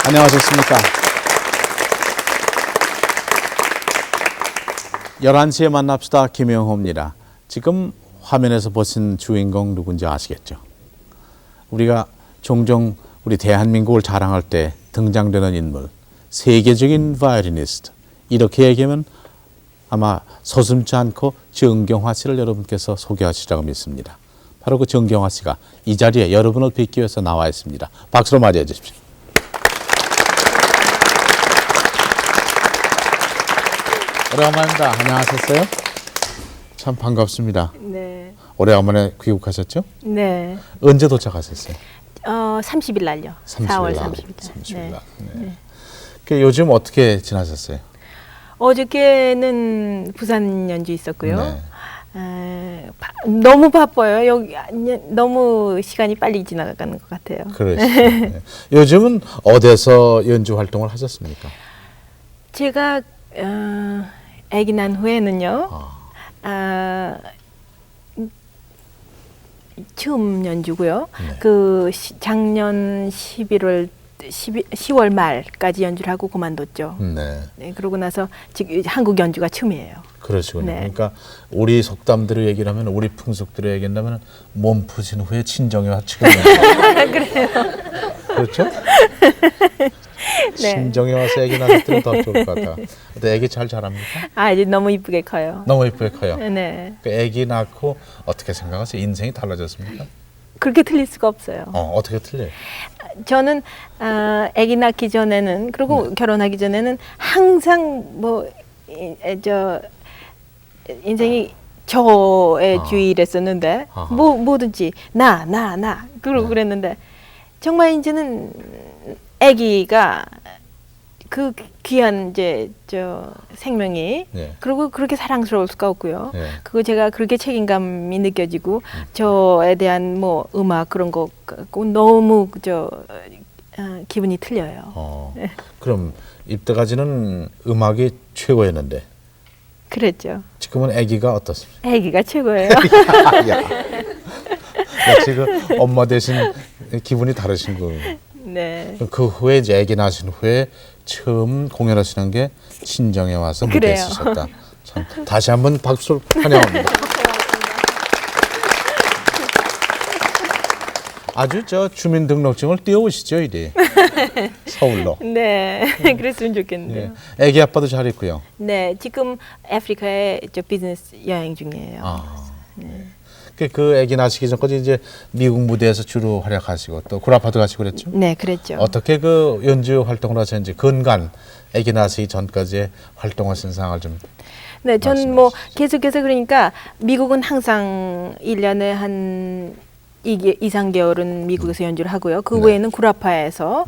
안녕하셨습니까? 11시에 만납시다. 김영호입니다. 지금 화면에서 보신 주인공 누군지 아시겠죠? 우리가 종종 우리 대한민국을 자랑할 때 등장되는 인물, 세계적인 바이올리니스트, 이렇게 얘기하면 아마 서슴지 않고 정경화 씨를 여러분께서 소개하시라고 믿습니다. 바로 그 정경화 씨가 이 자리에 여러분을 뵙기 위해서 나와 있습니다. 박수로 맞이해 주십시오. 오래간만입니다. 안녕하셨어요? 참 반갑습니다. 네. 오래간만에 귀국하셨죠? 네. 언제 도착하셨어요? 30일 날요. 4월 30일 날. 30일 네. 날. 네. 그 요즘 어떻게 지나셨어요? 어저께는 부산 연주 있었고요. 네. 너무 바빠요. 여기 너무 시간이 빨리 지나가는 것 같아요. 그러시죠. 네. 요즘은 어디서 연주 활동을 하셨습니까? 제가 아기 난 후에는요. 처음 연주고요. 네. 그 작년 10월 말까지 연주를 하고 그만뒀죠. 네. 네, 그러고 나서 지금 한국 연주가 처음이에요. 그러시군요. 네. 그러니까 우리 속담대로 얘기를 하면, 우리 풍속대로 얘기한다면 몸 푸신 후에 친정에 와치고 그래요. 그렇죠? 네. 친정에 와서 애기 낳을 때는 더 좋을 것 같아요. 근데 애기 잘 자랍니까? 이제 너무 이쁘게 커요. 너무 예쁘게 커요. 네. 그 애기 낳고 어떻게 생각하세요? 인생이 달라졌습니까? 그렇게 틀릴 수가 없어요. 어떻게 틀려요? 저는 아기 낳기 전에는, 그리고 결혼하기 전에는 항상 인생이 저의 주의랬었는데, 아하. 뭐든지 나 그러고 그랬는데, 정말 이제는 아기가 그 귀한 생명이, 네. 그리고 그렇게 사랑스러울 수가 없고요. 네. 그거 제가 그렇게 책임감이 느껴지고, 저에 대한 음악 그런 거 갖고 너무 기분이 틀려요. 그럼 이때까지는 음악이 최고였는데 그랬죠. 지금은 아기가 어떻습니까? 아기가 최고예요. 야. 역시 그 엄마 대신 기분이 다르신 거예요. 네. 그 후에 이제 아기 낳으신 후에 처음 공연하시는 게 친정에 와서 무대에 그래요. 쓰셨다. 참 다시 한번 박수를 환영합니다. 아주 주민등록증을 띄워오시죠, 이리 서울로. 네. 그랬으면 좋겠는데요. 예. 아기 아빠도 잘 있고요. 네. 지금 아프리카에 비즈니스 여행 중이에요. 그 아기 낳으시기 전까지 이제 미국 무대에서 주로 활약하시고 또 구라파도 가시고 그랬죠? 네, 그랬죠. 어떻게 그 연주 활동을 하셨는지, 근간 아기 낳으시기 전까지의 활동하신 상황을 좀. 네, 전 계속해서, 그러니까 미국은 항상 1년에 한 2, 3개월은 미국에서 연주를 하고요. 그 외에는 구라파에서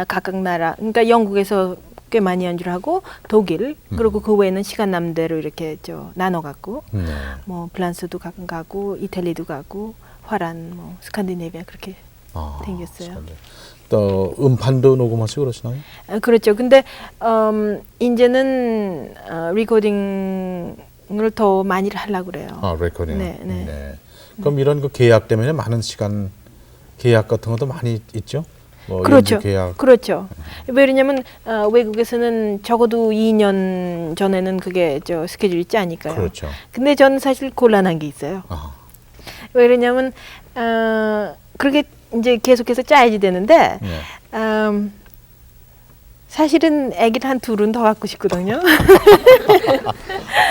각각 나라, 그러니까 영국에서 꽤 많이 연주를 하고, 독일, 그리고 그 외에는 시간 남대로 이렇게 나눠 갖고, 프랑스도 가끔 가고, 이탈리아도 가고, 화란, 스칸디네비아 그렇게 댕겼어요. 또 음판도 녹음하시고 그러시나요? 그렇죠. 근데 이제는 리코딩을 더 많이 하려고 그래요. 레코딩. 네. 그럼 이런 그 계약 때문에 많은 시간, 계약 같은 것도 많이 있죠? 그렇죠. 계약. 그렇죠. 왜냐면 외국에서는 적어도 2년 전에는 그게 스케줄이 짜니까요. 그렇죠. 근데 저는 사실 곤란한 게 있어요. 왜냐면 그렇게 이제 계속해서 짜야지 되는데 사실은 아기를 한 둘은 더 갖고 싶거든요.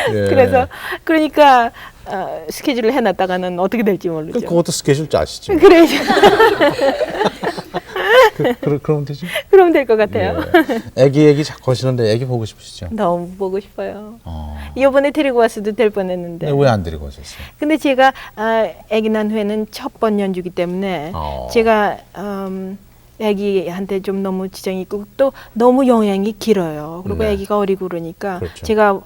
예. 그래서 그러니까 스케줄을 해놨다가는 어떻게 될지 모르죠. 그것도 스케줄 짜시죠. 그래. 그러면 되지. 그러면 될 것 같아요. 예. 애기 자꾸 하시는데 애기 보고 싶으시죠? 너무 보고 싶어요. 이번에 데리고 왔어도 될 뻔했는데. 왜 안 데리고 오셨어요? 근데 제가 아기 난 후에는 첫 번 연주기 때문에 제가 아기한테 좀 너무 지장이 있고 또 너무 여행이 길어요. 그리고 네. 아기가 어리고 그러니까 그렇죠. 제가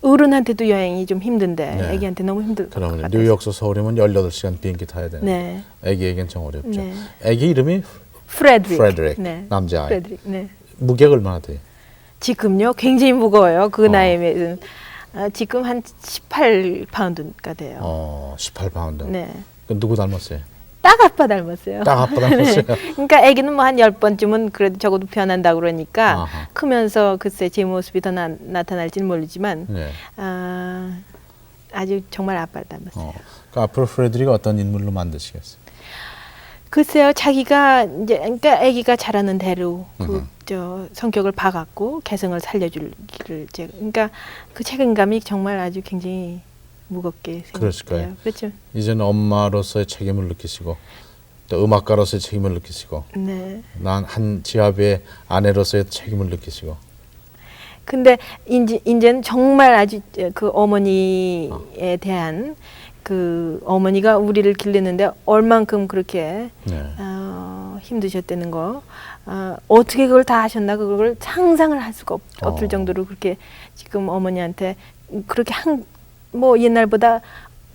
어른한테도 여행이 좀 힘든데 네. 아기한테 너무 힘들 것 그러면 같아서. 뉴욕에서 서울이면 18시간 비행기 타야 되는. 네. 애기에겐 좀 어렵죠. 네. 애기 이름이 프레드릭. 네. 남자아이. 프레드릭. 네. 무게가 얼마나 돼요? 지금요 굉장히 무거워요. 그 나이에는 지금 한 18파운드가 돼요. 18파운드. 네. 그 누구 닮았어요? 딱 아빠 닮았어요. 딱 아빠 닮았어요. 그러니까 아기는 뭐 한 10번쯤은 그래도 적어도 변한다 그러니까 아하. 크면서 글쎄 제 모습이 더 나타날지는 모르지만 네. 아주 정말 아빠를 닮았어요. 그 앞으로 프레드리가 어떤 인물로 만드시겠어요? 글쎄요, 자기가 이제 그러니까 아기가 자라는 대로 성격을 봐갖고 개성을 살려주기를 제가 그러니까 그 책임감이 정말 아주 굉장히 무겁게 그러실 생각해요. 거예요. 그렇죠. 이제는 엄마로서의 책임을 느끼시고 또 음악가로서의 책임을 느끼시고 네. 난 한 지압의 아내로서의 책임을 느끼시고 근데 이제는 정말 아주 그 어머니에 대한 그 어머니가 우리를 기르는데 얼만큼 그렇게 네. 힘드셨다는 거 어떻게 그걸 다 하셨나 그걸 상상을 할 수가 없을 정도로 그렇게 지금 어머니한테 그렇게 뭐 옛날보다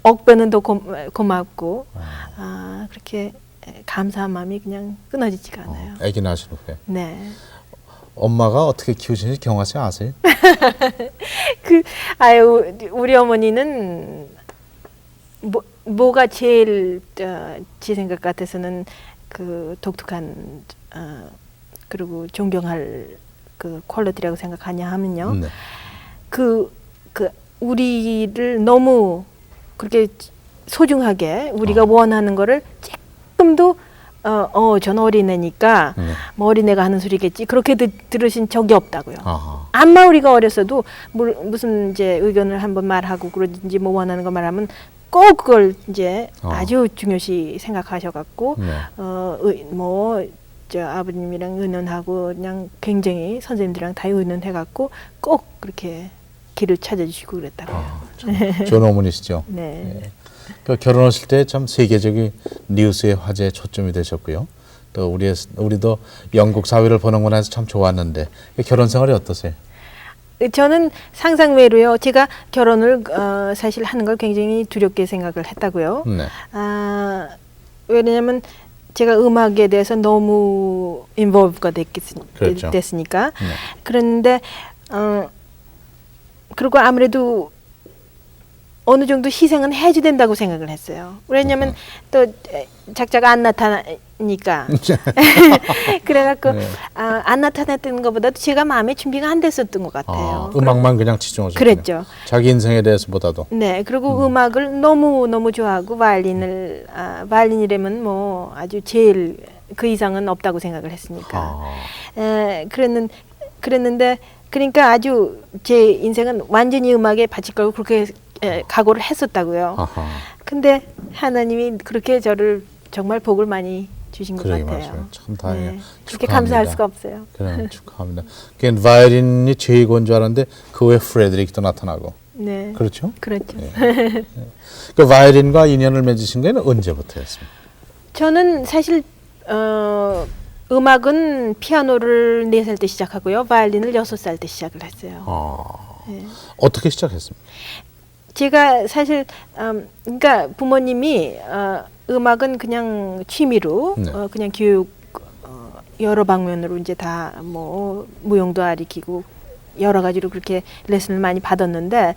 억배는 더 고맙고 그렇게 감사한 마음이 그냥 끊어지지가 않아요. 아기 낳으신 후에. 네. 엄마가 어떻게 키우시는지 경화 씨 아세요? 우리 어머니는 뭐가 제일 제 생각 같아서는 그 독특한 그리고 존경할 그 퀄리티라고 생각하냐 하면요. 네. 그 우리를 너무 그렇게 소중하게 우리가 원하는 거를 조금도 전 어린애니까 뭐 어린애가 하는 소리겠지 그렇게 들으신 적이 없다고요. 아하. 아마 우리가 어렸어도 무슨 이제 의견을 한번 말하고 그러든지 뭐 원하는 거 말하면 꼭 그걸 이제 아주 중요시 생각하셔갖고 네. 아버님이랑 의논하고 그냥 굉장히 선생님들이랑 다 의논해갖고 꼭 그렇게 길을 찾아주시고 그랬다고요. 좋은 어머니시죠. 네. 네. 그 결혼하실 때 참 세계적인 뉴스의 화제에 초점이 되셨고요. 또 우리도 영국 사회를 보는구나 해서 참 좋았는데 결혼 생활이 어떠세요? 저는 상상 외로요. 제가 결혼을 사실 하는 걸 굉장히 두렵게 생각을 했다고요. 네. 왜냐하면 제가 음악에 대해서 너무 인볼브가 그렇죠. 됐으니까. 네. 그런데 그리고 아무래도 어느 정도 희생은 해야 된다고 생각을 했어요. 왜냐하면 또 작자가 안 나타나니까. 그래갖고 네. 안 나타났던 것보다도 제가 마음의 준비가 안 됐었던 것 같아요. 음악만 그냥 치중하셨군요. 그랬죠. 자기 인생에 대해서보다도. 네, 그리고 음악을 너무 좋아하고 바이올린이라면 뭐 아주 제일 그 이상은 없다고 생각을 했으니까. 그랬는데 그러니까 아주 제 인생은 완전히 음악에 바칠 거고 그렇게 각오를 했었다고요. 아하. 근데 하나님이 그렇게 저를 정말 복을 많이 주신 것 같아요. 맞아요. 참 다행이에요. 네, 그렇게 감사할 수가 없어요. 그럼 축하합니다. 그냥 바이올린이 최고인 줄 알았는데 그 외에 프레드릭도 나타나고. 네. 그렇죠? 그렇죠. 네. 그 바이올린과 인연을 맺으신 건 언제부터였습니까? 저는 사실 음악은 피아노를 4살 때 시작하고요. 바이올린을 6살 때 시작을 했어요. 네. 어떻게 시작했습니까? 제가 사실 그러니까 부모님이 음악은 그냥 취미로 네. 그냥 교육 여러 방면으로 이제 다 뭐 무용도 가르치고 여러 가지로 그렇게 레슨을 많이 받았는데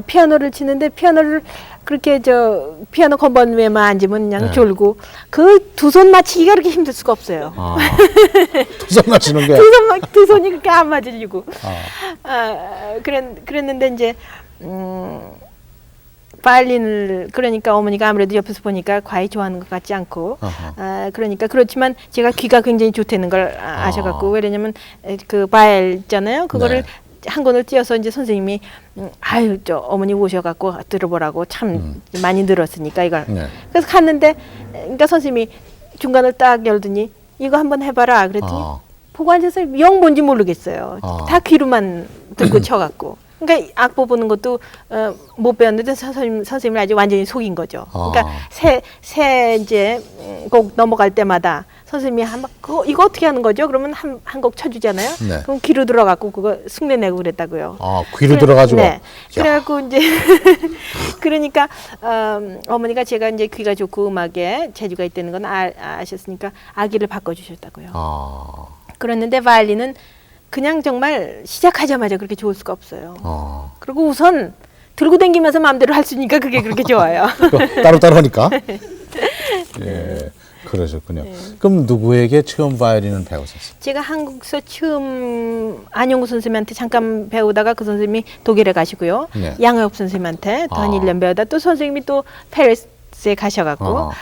피아노를 치는데 피아노를 그렇게 피아노 건반 위에만 앉으면 그냥 네. 졸고 그 두 손 맞추기가 그렇게 힘들 수가 없어요. 두 손 맞추는 게. 두 손이 그렇게 안 맞으려고. 그랬는데 이제 바이올린을 그러니까 어머니가 아무래도 옆에서 보니까 과히 좋아하는 것 같지 않고 그러니까 그렇지만 제가 귀가 굉장히 좋다는 걸 아셔갖고 왜냐면 그 바이올 있잖아요. 그거를 한 권을 띄어서 이제 선생님이 아유 저 어머니 오셔갖고 들어보라고 참 많이 늘었으니까 이걸 네. 그래서 갔는데 그러니까 선생님이 중간을 딱 열더니 이거 한번 해봐라 그랬더니 보고 앉아서 영 뭔지 모르겠어요. 다 귀로만 듣고 쳐갖고. 그러니까 악보 보는 것도 못 배웠는데 선생님을 아주 완전히 속인 거죠. 그러니까 새 이제 곡 넘어갈 때마다 선생님이 한번 이거 어떻게 하는 거죠? 그러면 한 곡 쳐주잖아요. 네. 그럼 귀로 들어갖고 그거 흉내내고 그랬다고요. 귀로 들어가지고. 네. 그래갖고 이제 그러니까 어머니가 제가 이제 귀가 좋고 음악에 재주가 있다는 건 아셨으니까 아기를 바꿔주셨다고요. 그랬는데 바이올린은 그냥 정말 시작하자마자 그렇게 좋을 수가 없어요. 그리고 우선 들고 다니면서 마음대로 할 수 있으니까 그게 그렇게 좋아요. 따로따로 하니까. 예, 그러셨군요. 그럼 누구에게 처음 바이올린을 배우셨어요? 제가 한국에서 처음 안용구 선생님한테 잠깐 배우다가 그 선생님이 독일에 가시고요. 네. 양호엽 선생님한테 또 한 1년 배우다 또 선생님이 또 페리스에 가셔갖고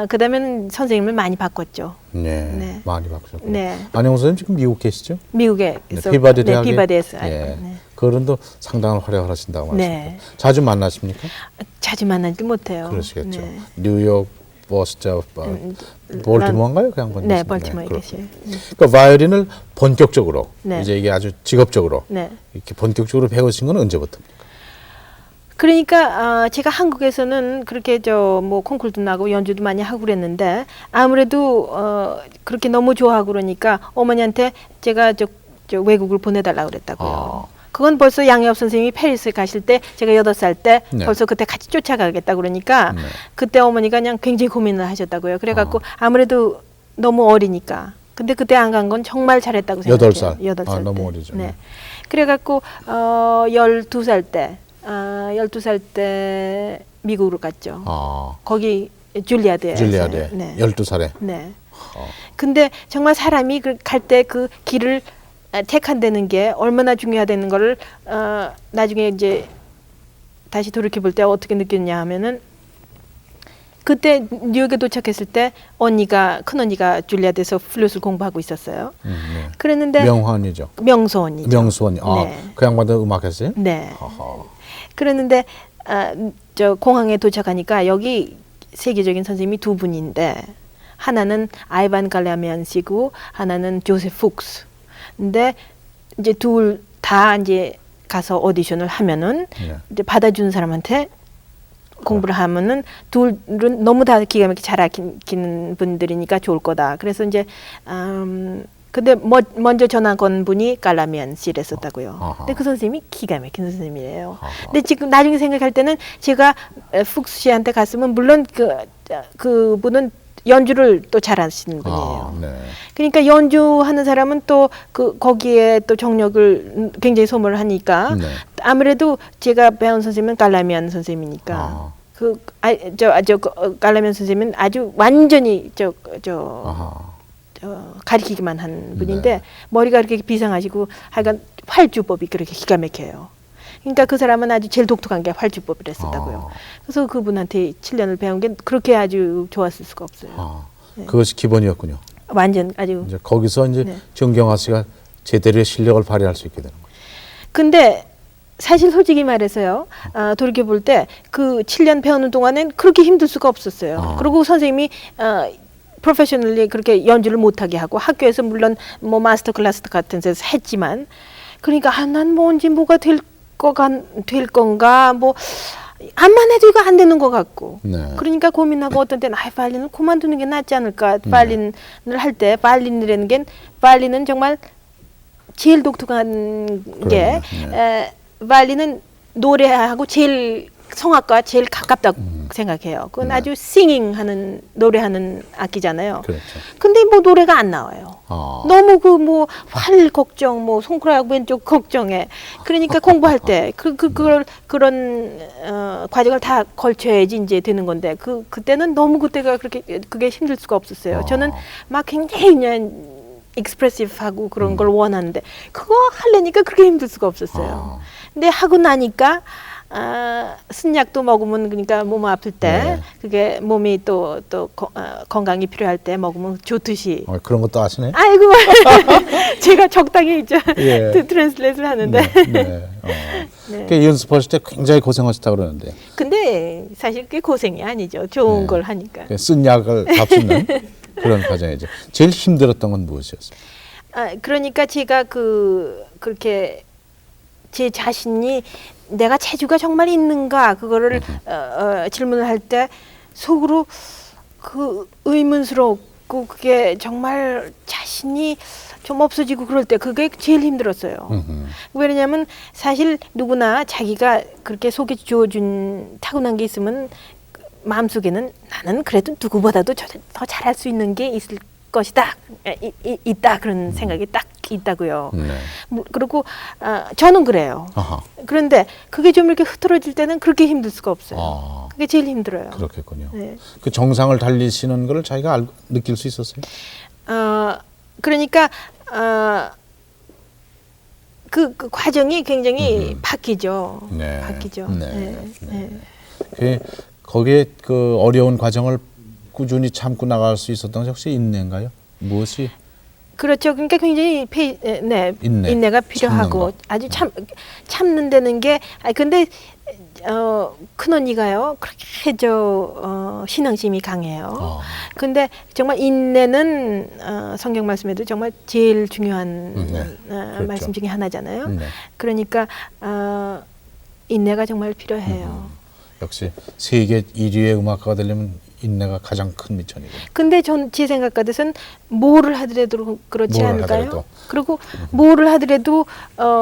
그다음에 선생님을 많이 바꿨죠. 네, 많이 바꾸셨군요. 네. 안영호 선생님 지금 미국 계시죠? 미국에 피바디 대학에 피바디에서 예. 네. 그런도 상당한 활약을 하신다고 말씀하셨죠. 네. 자주 만나십니까? 자주 만나지 못해요. 그러시겠죠. 네. 뉴욕, 버스터, 볼티모어인가요? 그 양반? 네, 볼티모어에 계세요. 그러니까 바이올린을 본격적으로 네. 이제 이게 아주 직업적으로 네. 이렇게 본격적으로 배우신 건 언제부터입니까? 그러니까 제가 한국에서는 그렇게 뭐 콩쿨도 나고 연주도 많이 하고 그랬는데 아무래도 그렇게 너무 좋아하고 그러니까 어머니한테 제가 저 외국을 보내달라고 그랬다고요. 그건 벌써 양혜업 선생님이 페리스 가실 때 제가 8살 때 네. 벌써 그때 같이 쫓아가겠다 그러니까 네. 그때 어머니가 그냥 굉장히 고민을 하셨다고요. 그래갖고 아무래도 너무 어리니까. 근데 그때 안 간 건 정말 잘했다고 생각해요. 8살. 8살 너무 때. 어리죠. 네. 그래갖고 12살 때 12살 때 미국으로 갔죠. 거기 줄리아드에. 줄리아드에 네. 12살에. 네. 근데 정말 사람이 갈 때 그 길을 택한다는 게 얼마나 중요하다는 거를 나중에 이제 다시 돌이켜 볼 때 어떻게 느꼈냐 하면은 그때 뉴욕에 도착했을 때 큰 언니가 줄리아드에서 플룻을 공부하고 있었어요. 네. 그랬는데 명환이죠. 명수 언니죠. 명수 언니. 네. 그 양반도 음악했어요? 네. 허허. 그랬는데 저 공항에 도착하니까 여기 세계적인 선생님이 두 분인데 하나는 아이반 갈라미안 씨고 하나는 조셉 푹스. 근데 이제 둘 다 이제 가서 오디션을 하면은 네. 이제 받아주는 사람한테 공부를 하면은 둘은 너무 다 기가 막히게 잘하는 분들이니까 좋을 거다. 그래서 이제 근데 먼저 전화 건 분이 갈라미안 씨랬었다고요. 근데 그 선생님이 기가 막힌 선생님이래요. 근데 지금 나중에 생각할 때는 제가 푹스 씨한테 갔으면 물론 그 분은 연주를 또 잘하시는 분이에요. 네. 그러니까 연주하는 사람은 또 거기에 또 정력을 굉장히 소모를 하니까 네. 아무래도 제가 배운 선생님은 갈라미안 선생님이니까 갈라미안 선생님은 아주 완전히 가리키기만 한 분인데 네. 머리가 그렇게 비상하시고 하여간 활주법이 그렇게 기가 막혀요. 그러니까 그 사람은 아주 제일 독특한 게 활주법이랬었다고요. 그래서 그분한테 7년을 배운 게 그렇게 아주 좋았을 수가 없어요. 네. 그것이 기본이었군요. 완전 아주. 이제 거기서 이제 네. 정경화 씨가 제대로의 실력을 발휘할 수 있게 되는 거죠. 근데 사실 솔직히 말해서요. 돌이켜 볼 때 그 7년 배우는 동안엔 그렇게 힘들 수가 없었어요. 그리고 선생님이 프로페셔널리 그렇게 연주를 못하게 하고 학교에서 물론 뭐 마스터 클래스 같은 데서 했지만 그러니까 난 뭔지 뭐가 될 건가 뭐 암만 해도 이거 안 되는 것 같고 네. 그러니까 고민하고 어떤 때는 바이올린을 그만두는 게 낫지 않을까. 바이올린을 할 때 바이올린이라는 게 바이올린은 정말 제일 독특한 게 바이올린은 노래하고 제일 성악과 제일 가깝다고 생각해요. 그건 아주 싱잉하는 노래하는 악기잖아요. 그렇죠. 근데 뭐 노래가 안 나와요. 너무 그 뭐 활 걱정, 뭐 손가락 왼쪽 걱정에 그러니까 공부할 때 그런 과정을 다 걸쳐야지 이제 되는 건데 그때는 너무 그때가 그게 힘들 수가 없었어요. 저는 막 굉장히 그냥 익스프레시브하고 그런 걸 원하는데 그거 하려니까 그렇게 힘들 수가 없었어요. 근데 하고 나니까 쓴약도 먹으면 그러니까 몸 아플 때 네. 그게 몸이 또 건강이 필요할 때 먹으면 좋듯이. 그런 것도 아시네. 아이고 제가 적당히 이제 예. 트랜스레이트를 하는데. 네. 네. 그 연습하실 때 굉장히 고생하셨다 그러는데 근데 사실 그게 고생이 아니죠. 좋은 네. 걸 하니까. 쓴 약을 잡수는 그런 과정이죠. 제일 힘들었던 건 무엇이었어요? 그러니까 제가 그렇게 제 자신이 내가 체주가 정말 있는가 그거를 질문을 할 때 속으로 그 의문스럽고 그게 정말 자신이 좀 없어지고 그럴 때 그게 제일 힘들었어요. 왜냐하면 사실 누구나 자기가 그렇게 속에 주어준 타고난 게 있으면 마음속에는 나는 그래도 누구보다도 더 잘할 수 있는 게 있을 것이다. 있다 그런 생각이 딱 있다고요. 네. 그리고 저는 그래요. 아하. 그런데 그게 좀 이렇게 흐트러질 때는 그렇게 힘들 수가 없어요. 아. 그게 제일 힘들어요. 그렇겠군요. 네. 그 정상을 달리시는 걸 자기가 느낄 수 있었어요? 그러니까 그 과정이 굉장히 바뀌죠. 네. 바뀌죠. 네. 네. 거기에 그 어려운 과정을 꾸준히 참고 나갈 수 있었던 것이 혹시 인내인가요? 무엇이? 그렇죠. 그러니까 굉장히 인내가 필요하고 아주 참는다는 게 근데 큰 언니가요 그렇게 신앙심이 강해요. 근데 정말 인내는 성경 말씀에도 정말 제일 중요한 그렇죠. 말씀 중에 하나잖아요. 네. 그러니까 인내가 정말 필요해요. 역시 세계 1위의 음악가가 되려면 인내가 가장 큰 미천이고. 근데 제 생각 같아서는 뭐를 하더라도 그렇지 뭘 않을까요? 하더라도. 그리고 뭐를 하더라도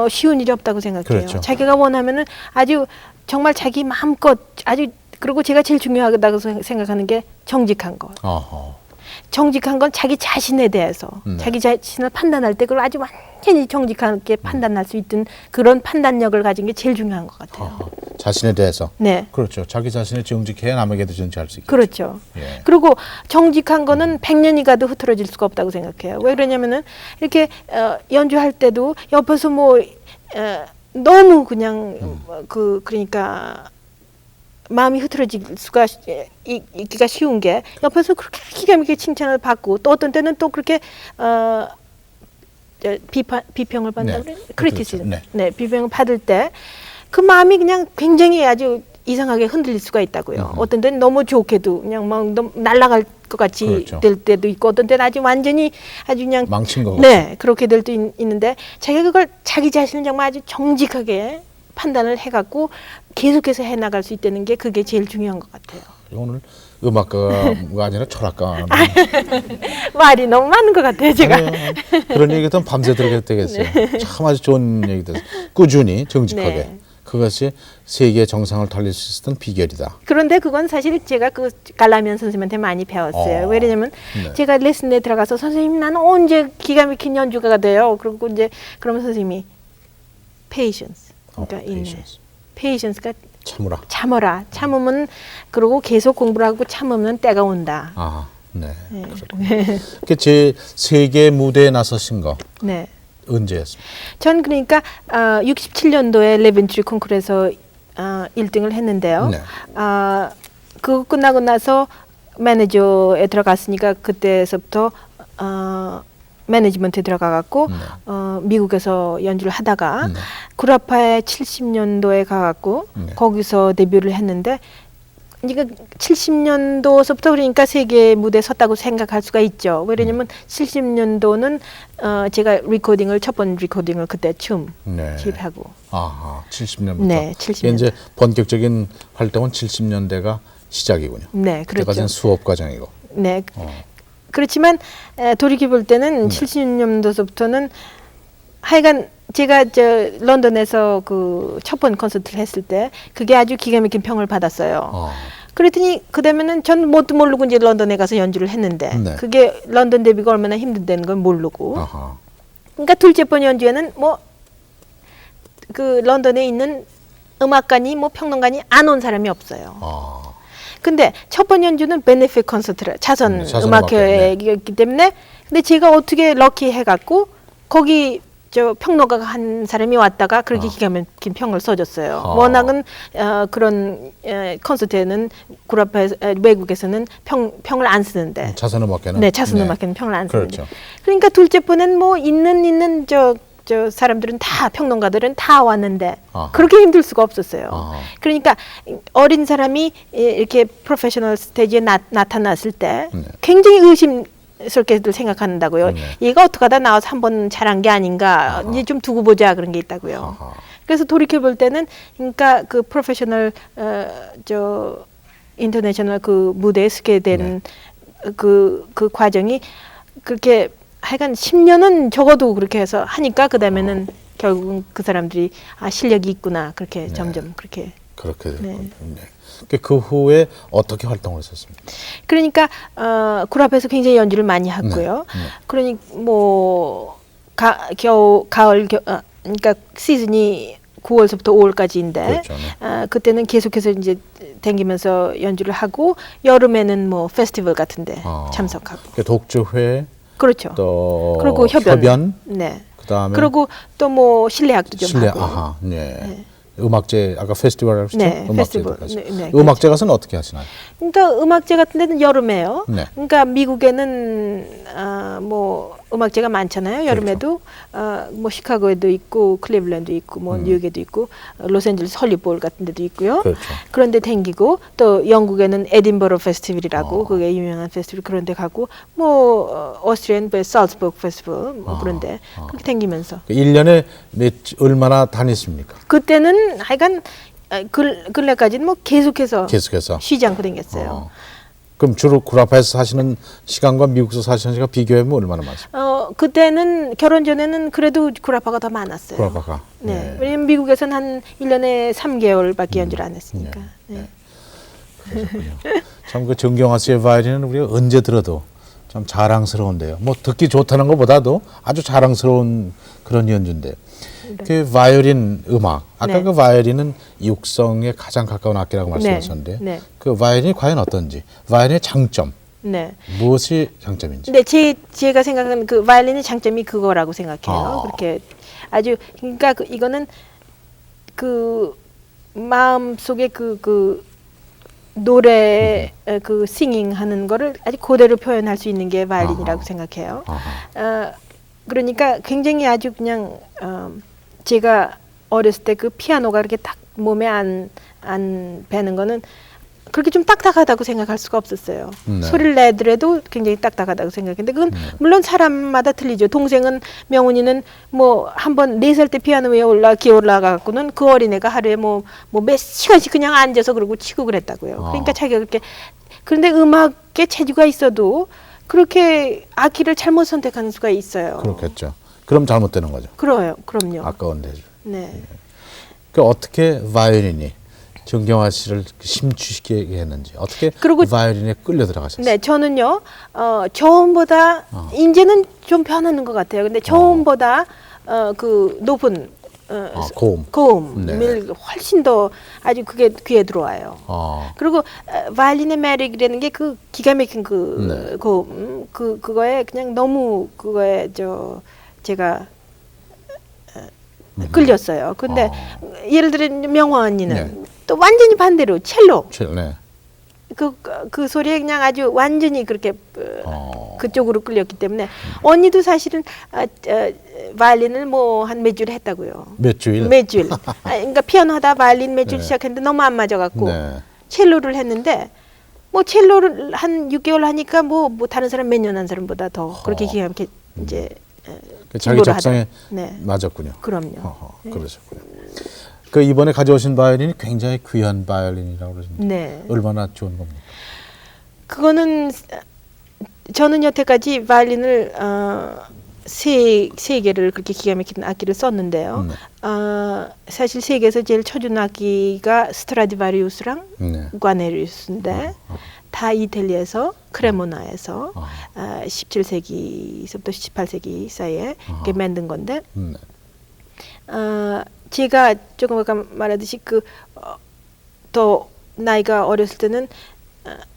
쉬운 일이 없다고 생각해요. 그렇죠. 자기가 원하면은 아주 정말 자기 마음껏 아주 그리고 제가 제일 중요하다고 생각하는 게 정직한 것. 어허. 정직한 건 자기 자신에 대해서 자기 자신을 판단할 때 그걸 아주 완전히 정직하게 판단할 수 있던 그런 판단력을 가진 게 제일 중요한 것 같아요. 자신에 대해서. 네. 그렇죠. 자기 자신을 정직해야 남에게도 정직할 수 있겠죠. 그렇죠. 예. 그리고 정직한 거는 100년이 가도 흐트러질 수가 없다고 생각해요. 왜 그러냐면은 이렇게 연주할 때도 옆에서 너무 그냥 그러니까 마음이 흐트러질 수가 있기가 쉬운 게 옆에서 그렇게 기가 막히게 칭찬을 받고 또 어떤 때는 또 그렇게 비평을 받는다 그래 크리티시즘 그렇죠. 네 비평을 받을 때 그 마음이 그냥 굉장히 아주 이상하게 흔들릴 수가 있다고요. 어떤 때는 너무 좋게도 그냥 막 날아갈 것 같이 그렇죠. 될 때도 있고 어떤 때는 아주 완전히 아주 그냥 망친 거 네 그렇게 될 때도 있는데 자기가 그걸 자기 자신을 정말 아주 정직하게 판단을 해갖고 계속해서 해나갈 수 있다는 게 그게 제일 중요한 것 같아요. 오늘 음악가가 아니라 철학가. 말이 너무 많은 것 같아요, 제가. 그런 얘기든 밤새 들어야 되겠어요. 참 아주 좋은 얘기들. 꾸준히 정직하게. 네. 그것이 세계의 정상을 달릴 수 있었던 비결이다. 그런데 그건 사실 제가 그 갈라면 선생님한테 많이 배웠어요. 왜냐면 제가 레슨에 들어가서 선생님 나는 언제 기가 막힌 연주가가 돼요. 그리고 이제 그러면 선생님이 patience. 그러니까 patience가 참으라. 참으면 그리고 계속 공부를 하고 참으면 때가 온다. 아, 네. 그 제 세계 무대에 나서신 거. 네. 언제였습니까? 전 그러니까 67년도에 레벤트리 콩쿠르에서 1등을 했는데요. 네. 그거 끝나고 나서 매니저에 들어갔으니까 그때서부터 매니지먼트에 들어가갖고 미국에서 연주를 하다가 구라파에 70년도에 가갖고 거기서 데뷔를 했는데 이게 70년도서부터 그러니까 세계 무대에 섰다고 생각할 수가 있죠. 왜냐면 70년도는 제가 첫 번 리코딩을 그때 춤 집하고. 아하, 70년부터. 네, 70년. 이제 본격적인 활동은 70년대가 시작이군요. 네, 그렇죠. 그때까지는 수업 과정이고. 네. 그렇지만 돌이켜 볼 때는 70년도서부터는 하여간 제가 런던에서 그 첫 번 콘서트를 했을 때 그게 아주 기가 막힌 평을 받았어요. 그랬더니 그다음에는 전 뭣도 모르고 이제 런던에 가서 연주를 했는데 그게 런던 데뷔가 얼마나 힘든다는 걸 모르고. 그러니까 둘째 번 연주에는 그 런던에 있는 음악관이 평론가니 안 온 사람이 없어요. 근데 첫 번 연주는 베네핏 콘서트를 자선 음악회였기 때문에 근데 제가 어떻게 럭키 해갖고 거기 저 평론가가 한 사람이 왔다가 그렇게 기가 막힌 평을 써줬어요. 워낙은 그런 콘서트에는 외국에서는 평을 안 쓰는데. 자선음악회는? 네, 자선음악회는 평을 안 쓰는데. 그렇죠. 그러니까 둘째 분은 뭐 있는 저 사람들은 다 평론가들은 다 왔는데 아하. 그렇게 힘들 수가 없었어요. 아하. 그러니까 어린 사람이 이렇게 프로페셔널 스테이지에 나타났을 때 네. 굉장히 의심스럽게들 생각한다고요. 네. 얘가 어떻게 하다 나와서 한번 잘한 게 아닌가. 아하. 이제 좀 두고 보자 그런 게 있다고요. 아하. 그래서 돌이켜 볼 때는 그러니까 그 프로페셔널 저 인터내셔널 그 무대에 서게 된 그 과정이 그렇게 하여간 10년은 적어도 그렇게 해서 하니까 그다음에는 결국은 그 사람들이 실력이 있구나 그렇게 점점 그렇게. 그렇게 됐군요. 네. 네. 그 후에 어떻게 활동을 했었습니까? 그러니까 굴 앞에서 굉장히 연주를 많이 했고요. 네. 그러니 뭐 그러니까 시즌이 9월서부터 5월까지인데 그렇죠, 네. 그때는 계속해서 이제 댕기면서 연주를 하고 여름에는 뭐 페스티벌 같은데 참석하고. 그 독주회 그렇죠. 또 그리고 협연. 네. 네. 그다음에 그리고 또 뭐 실내악도 좀 하고. 아하. 네. 음악제 아까 페스티벌 하셨죠? 네, 음악제도 페스티벌. 하시고. 네, 음악제 가서는 어떻게 하시나요? 그러니까 음악제 같은 데는 여름에요. 네. 그러니까 미국에는 뭐 음악제가 많잖아요. 여름에도 뭐 시카고에도 있고 클리블랜드 있고 뭐 뉴욕에도 있고 로스앤젤레스 헐리볼 같은 데도 있고요. 그렇죠. 그런데 댕기고 또 영국에는 에딘버러 페스티벌이라고 그게 유명한 페스티벌 그런 데 가고 뭐 오스트리안 살츠부르크 페스티벌 뭐 그런 데 그렇게 댕기면서 1년에 얼마나 다녔습니까? 그때는 하여간 근래까지는 뭐 계속해서 쉬지 않고 댕겼어요. 그럼 주로 구라파에서 사시는 시간과 미국에서 사시는 시간 비교하면 얼마나 많습니까? 그때는 결혼 전에는 그래도 구라파가 더 많았어요. 구라파가. 네. 왜냐면 미국에서는 한 1년에 3개월밖에 연주를 안 했으니까. 네. 그러셨군요. 참 그 정경화 씨의 바이올린은 우리가 언제 들어도 참 자랑스러운데요. 뭐 듣기 좋다는 것보다도 아주 자랑스러운 그런 연주인데. 그 바이올린 음악, 아까 네. 그 바이올린은 육성에 가장 가까운 악기라고 말씀하셨는데 네. 그 바이올린이 과연 어떤지, 바이올린의 장점, 네. 무엇이 장점인지. 근데 제가 생각하는 그 바이올린의 장점이 그거라고 생각해요. 그렇게 아주 그러니까 이거는 그 마음 속에 그 노래 그 싱잉 하는 거를 아주 그대로 표현할 수 있는 게 바이올린이라고 생각해요. 그러니까 굉장히 아주 그냥 제가 어렸을 때 그 피아노가 이렇게 딱 몸에 안 배는 거는 그렇게 좀 딱딱하다고 생각할 수가 없었어요. 네. 소리를 내더라도 굉장히 딱딱하다고 생각했는데 그건 물론 사람마다 틀리죠. 동생은 명훈이는 뭐 한번 4살 때 피아노 위에 기어 올라가고는 그 어린애가 하루에 뭐 몇 시간씩 그냥 앉아서 그러고 치고 그랬다고요. 그러니까 자기가 그렇게 그런데 음악에 재주가 있어도 그렇게 악기를 잘못 선택하는 수가 있어요. 그렇겠죠. 그럼 잘못되는 거죠. 그럼요. 아까운데. 네. 그 어떻게 바이올린이 정경화 씨를 심취시키게 했는지, 어떻게 그리고 바이올린에 끌려 들어가셨어요? 네, 저는요, 저음보다, 이제는 좀 변하는 것 같아요. 근데 저음보다, 그 높은, 고음을 훨씬 더 아주 그게 귀에 들어와요. 그리고, 바이올린의 매력이라는 게 그 기가 막힌 그 고음, 그거에 그냥 너무 그거에 제가, 끌렸어요. 근데 예를 들어 명화 언니는 또 완전히 반대로 첼로. 네. 그 소리에 그냥 아주 완전히 그렇게 그쪽으로 끌렸기 때문에 언니도 사실은 바이올린을 뭐 한 몇 줄 했다고요. 몇 주일? 몇 줄. 그러니까 피아노 하다 바이올린 몇 줄 시작했는데 너무 안 맞아갖고 첼로를 했는데 뭐 첼로를 한 6개월 하니까 뭐 다른 사람 몇 년 한 사람보다 더 그렇게 기가 막히게 이제 자기 적성에 맞았군요. 그럼요. 그러셨군요. 그 이번에 가져오신 바이올린이 굉장히 귀한 바이올린이라고 그러시는데 네. 얼마나 좋은 겁니까? 그거는 저는 여태까지 바이올린을 세 개를 그렇게 기가 막힌 악기를 썼는데요. 사실 세계에서 제일 쳐준 악기가 스트라디바리우스랑 과네리우스인데 다 이탈리아에서 크레모나에서 17세기서부터 18세기 사이에 이렇게 만든 건데 제가 조금 아까 말하듯이 더 나이가 어렸을 때는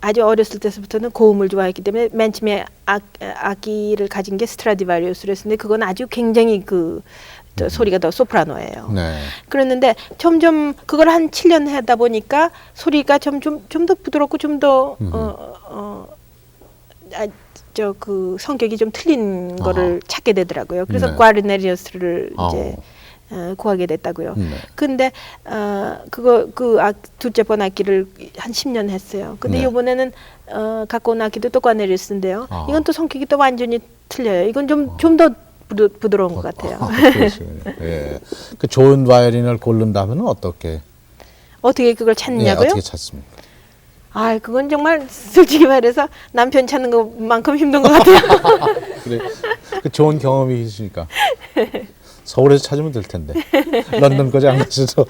아주 어렸을 때부터는 고음을 좋아했기 때문에 맨 처음에 악기를 가진 게 스트라디바리우스였는데 그건 아주 굉장히 소리가 더 소프라노예요. 네. 그랬는데 점점 그걸 한 7년 하다 보니까 소리가 좀 더 부드럽고 좀 더 그 성격이 좀 틀린 거를 찾게 되더라고요. 그래서 네. 과르네리우스를 이제 구하게 됐다고요. 네. 근데 둘째 번 악기를 한 10년 했어요. 근데 네. 이번에는 갖고 온 악기도 또 과르네리우스인데요. 이건 또 성격이 또 완전히 틀려요. 이건 좀 더 부드러운 것 같아요. 그러시군요. 예. 그 좋은 바이올린을 고른다면 어떻게 어떻게 그걸 찾느냐고요? 어떻게 찾습니까? 그건 정말 솔직히 말해서 남편 찾는 것만큼 힘든 것 같아요. 그래. 그 좋은 경험이시니까 서울에서 찾으면 될 텐데 런던까지 안 가셔도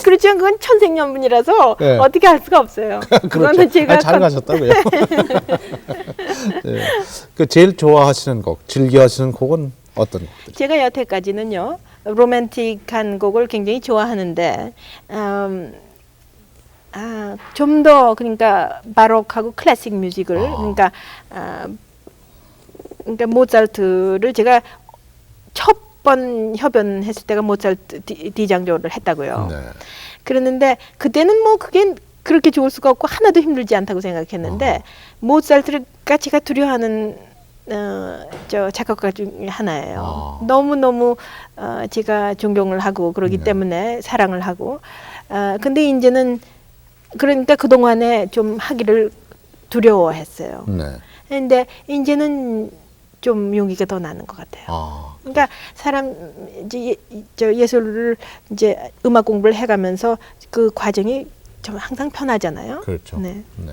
그렇지만 그건 천생연분이라서 네. 어떻게 할 수가 없어요. 그렇죠. 그거는 제가 잘 가셨다고요. 네. 그 제일 좋아하시는 곡, 즐겨하시는 곡은 어떤 곡들? 제가 여태까지는요 로맨틱한 곡을 굉장히 좋아하는데 좀 더 그러니까 바로크하고 클래식 뮤직을 그러니까 모차르트를 제가 첫 번 협연했을 때가 모차르트 D장조를 했다고요. 네. 그랬는데 그때는 뭐 그게 그렇게 좋을 수가 없고 하나도 힘들지 않다고 생각했는데 모차르트가 제가 두려워하는 저 작곡가 중에 하나예요. 너무 제가 존경을 하고 그러기 때문에 사랑을 하고 근데 이제는 그러니까 그 동안에 좀 하기를 두려워했어요. 네. 근데 이제는 좀 용기가 더 나는 것 같아요. 그러니까 사람 이제 예술을 이제 음악 공부를 해가면서 그 과정이 좀 항상 편하잖아요. 그렇죠. 네. 네.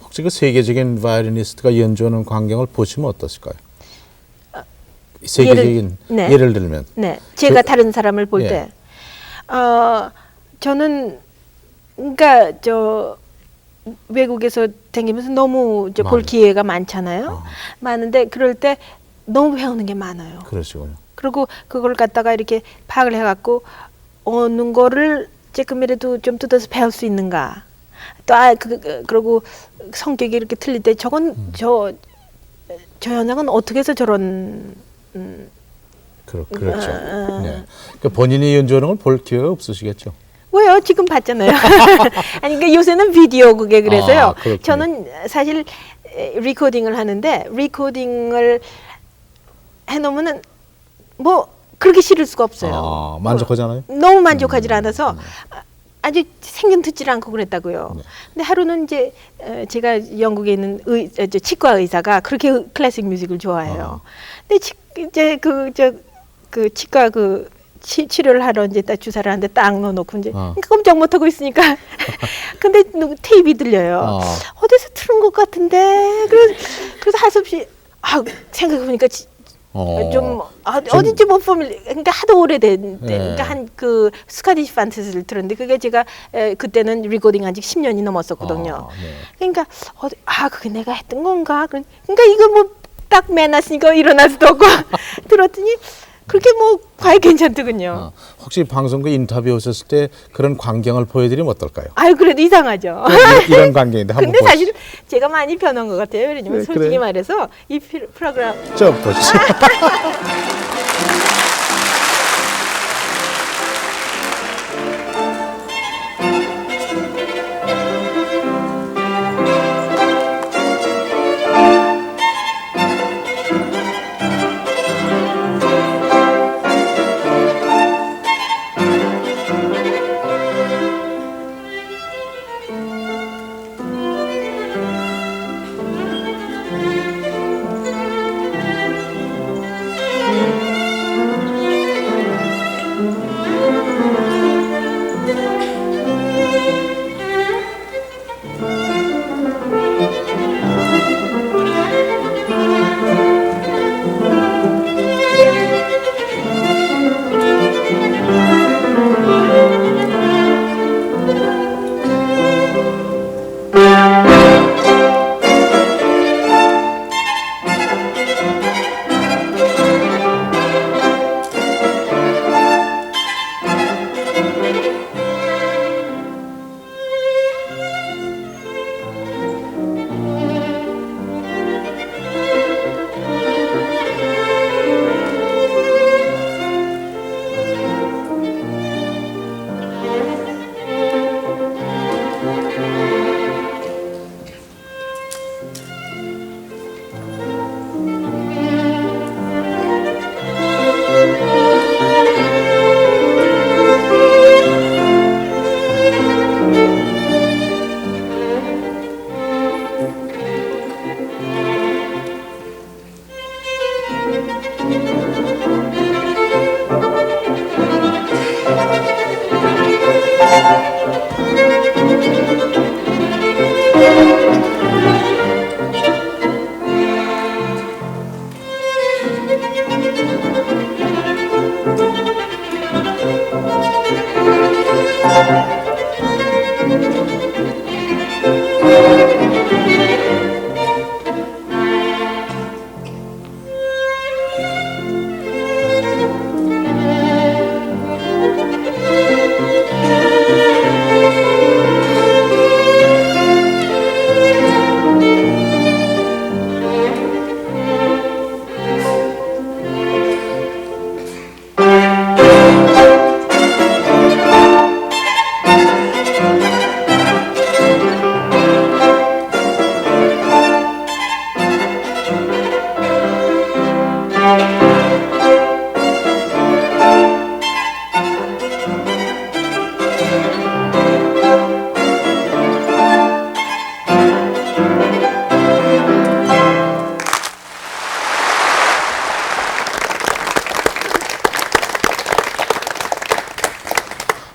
혹시 그 세계적인 바이올리니스트가 연주하는 광경을 보시면 어떠실까요? 세계적인 예를 들면. 네. 제가 다른 사람을 볼 예. 때, 저는 그러니까 외국에서 다니면서 너무 볼 기회가 많잖아요. 많은데 그럴 때 너무 배우는 게 많아요. 그러시군요. 그리고 그걸 갖다가 이렇게 파악을 해갖고 어느 거를 조금이라도 좀 뜯어서 배울 수 있는가. 또 그리고 성격이 이렇게 틀릴 때 저건 저 현장은 어떻게 해서 저런 그렇죠. 네. 그러니까 본인이 연주하는 걸 볼 기회가 없으시겠죠. 왜요? 지금 봤잖아요. 아니, 그러니까 요새는 비디오 그게 그래서요. 저는 사실 리코딩을 하는데 리코딩을 해놓으면은 뭐 그렇게 싫을 수가 없어요. 만족하잖아요. 너무 만족하지 않아서 아주 생긴 듣질 않고 그랬다고요. 근데 하루는 이제 제가 영국에 있는 치과 의사가 그렇게 클래식 뮤직을 좋아해요. 근데 이제 그 치과 치료를 하러 이제 딱 주사를 하는데 딱 넣어놓고 이제 꼼짝 못하고 있으니까 근데 테이프가 들려요. 어디서 틀은 것 같은데 그래서 할 수 없이 생각해보니까 좀 어딘지 못 보면 그러니까 하도 오래된 때 그러니까 한 스카디시 판테스를 들었는데 그게 제가 그때는 리코딩 한 지 10년이 넘었었거든요. 그러니까 그게 내가 했던 건가? 그러니까 이거 뭐 딱 매놨으니까 일어날 수도 없고 들었더니 그렇게 뭐 과연 괜찮더군요. 혹시 방송 그 인터뷰 오셨을 때 그런 광경을 보여드리면 어떨까요? 그래도 이상하죠. 이런 광경인데 한번 근데 사실 제가 많이 변한 것 같아요. 왜냐면 솔직히 말해서 이 프로그램 저 보시죠.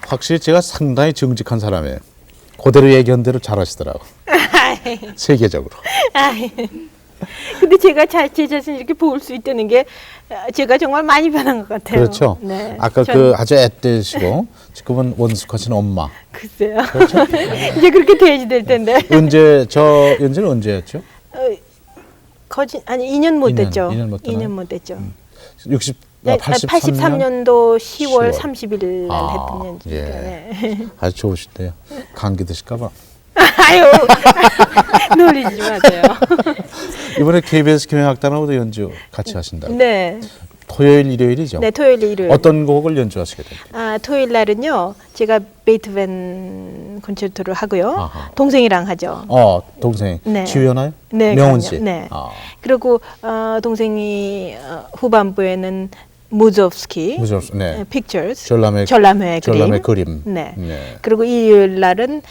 확실히 제가 상당히 정직한 사람이에요. 그대로 얘기한 대로 잘하시더라고. 세계적으로. 근데 제가 제 자신을 이렇게 볼 수 있다는 게 제가 정말 많이 변한 것 같아요. 그렇죠. 네. 아까 그 아주 앳되시고 지금은 원숙하신 엄마. 글쎄요. 그렇죠? 이제 그렇게 돼야지 될 텐데. 연재는 언제였죠? 아니 2년 못 2년, 됐죠. 2년 못 되나요? 2년 못 됐죠. 83년 83년도 10월 10월. 30일 날 했던 연주니까. 예. 네. 아주 좋으시대요. 감기 드실까봐. 아유, 놀리지 마세요. 이번에 KBS 교향악단하고도 연주 같이 하신다고. 네. 토요일, 일요일이죠? 네, 토요일, 일요일. 어떤 곡을 연주하시게 됩니까? 토요일 날은요, 제가 베이토벤 콘체르토를 하고요. 아하. 동생이랑 하죠. 동생. 네. 지휘하나요? 네, 명훈 그럼요. 씨. 네. 아, 그리고 후반부에는 무조프스키, 네. 픽처스, 전람회 그림. 그림. 네. 네. 그리고 일요일 날은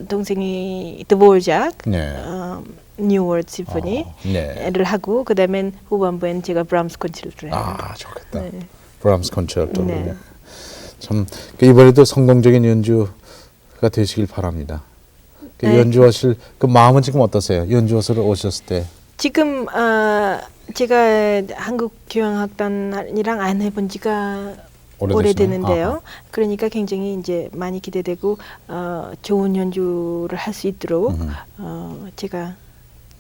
동생이 드보르작, 네. 뉴 월드 심포니를 네. 하고 그다음엔 후반부에는 제가 브람스 콘체르토를 해요. 좋겠다. 네. 브람스 콘체르토. 네. 참 이번에도 성공적인 연주가 되시길 바랍니다. 네. 연주하실 그 마음은 지금 어떠세요? 연주하러 오셨을 때. 지금 제가 한국 교향악단이랑 안 해본 지가 오래되는데요. 아하. 그러니까 굉장히 이제 많이 기대되고 좋은 연주를 할 수 있도록 제가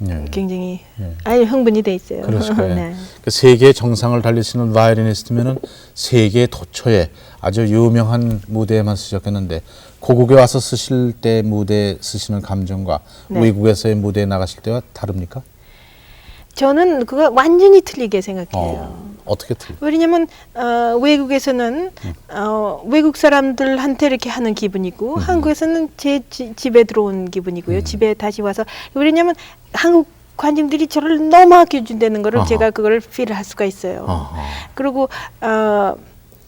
네. 굉장히 네. 흥분이 돼 있어요. 그러실 거예요. 네. 그 세계 정상을 달리시는 바이올리니스트면은 세계 도처에 아주 유명한 무대에만 쓰셨겠는데 고국에 와서 쓰실 때 무대 쓰시는 감정과 네. 외국에서의 무대에 나가실 때와 다릅니까? 저는 그거 완전히 틀리게 생각해요. 어떻게 틀려? 왜냐면 외국에서는 외국 사람들한테 이렇게 하는 기분이고 한국에서는 제 집에 들어온 기분이고요. 집에 다시 와서 왜냐면 한국 관중들이 저를 너무 아껴준다는 거를 아하. 제가 그걸 필을 할 수가 있어요. 아하. 그리고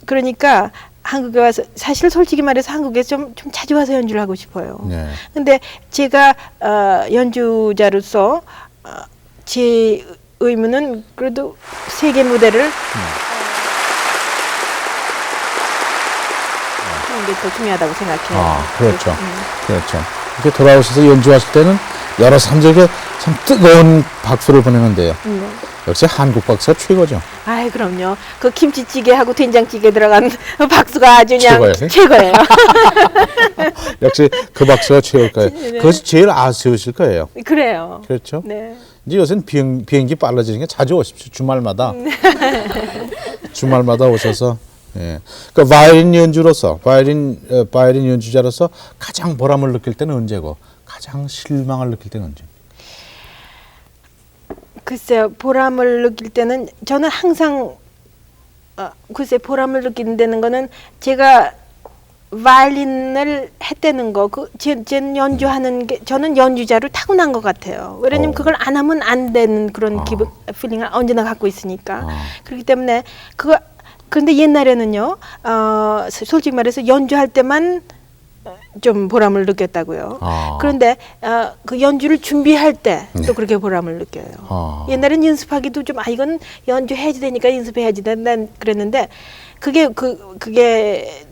그러니까 한국에 와서 사실 솔직히 말해서 한국에 좀 자주 와서 연주를 하고 싶어요. 네. 근데 제가 연주자로서 제 의무는 그래도 세계 무대를 하는 게 더 중요하다고 생각해요. 그렇죠. 그렇죠. 이렇게 돌아오셔서 연주하실 때는 여러 사람들에게 참 뜨거운 박수를 보내는데요. 역시 한국 박수가 최고죠. 아이 그럼요. 그 김치찌개하고 된장찌개 들어간 박수가 아주 그냥 최고예요? 최고예요. 역시 그 박수가 최고일 거예요. 그것이 제일 아쉬우실 거예요. 그래요. 그렇죠? 네. 이제 요새는 비행기 빨라지니까 자주 오십시오. 주말마다. 주말마다 오셔서. 예. 그러니까 바이올린 연주로서, 바이올린 연주자로서 가장 보람을 느낄 때는 언제고, 가장 실망을 느낄 때는 언제? 글쎄요. 보람을 느낄 때는 저는 항상 글쎄 보람을 느낀다는 거는 제가 바이올린을 했다는 거, 제 연주하는 게 저는 연주자로 타고난 것 같아요. 왜냐면 그걸 안 하면 안 되는 그런 기분, 필링을 언제나 갖고 있으니까. 그렇기 때문에 근데 옛날에는요, 솔직히 말해서 연주할 때만 좀 보람을 느꼈다고요. 그런데 그 연주를 준비할 때 또 그렇게 보람을 느껴요. 옛날엔 연습하기도 좀 이건 연주해야지 되니까 연습해야지 난 그랬는데 그게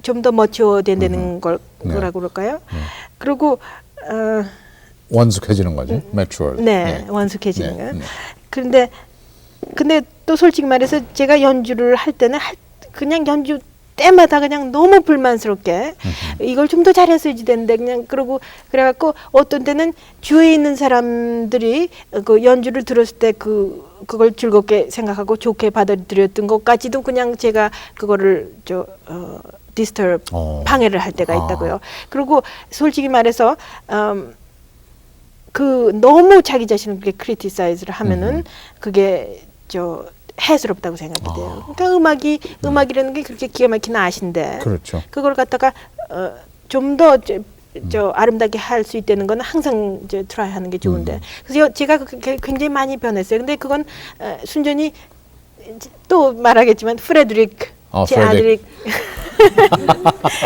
좀 더 머추어된다는 거라고 그럴까요? 그리고 원숙해지는 거죠. 매추얼. 네, 원숙해지는 거예요. 네. 근데 또 솔직히 말해서 제가 연주를 할 때는 그냥 연주 때마다 그냥 너무 불만스럽게 이걸 좀 더 잘했어야지 되는데 그냥 그래갖고 어떤 때는 주위에 있는 사람들이 그 연주를 들었을 때 그걸 즐겁게 생각하고 좋게 받아들였던 것까지도 그냥 제가 그거를 디스터브 방해를 할 때가 있다고요. 그리고 솔직히 말해서 너무 자기 자신을 그렇게 크리티사이즈를 하면은 그게 해스럽다고 생각이 돼요. 그러니까 음악이라는 게 그렇게 기가 막힌 아신데 그렇죠. 그걸 갖다가 좀 더 아름답게 할 수 있다는 건 항상 트라이 하는 게 좋은데 그래서 제가 굉장히 많이 변했어요. 근데 그건 순전히 또 말하겠지만 제 아들이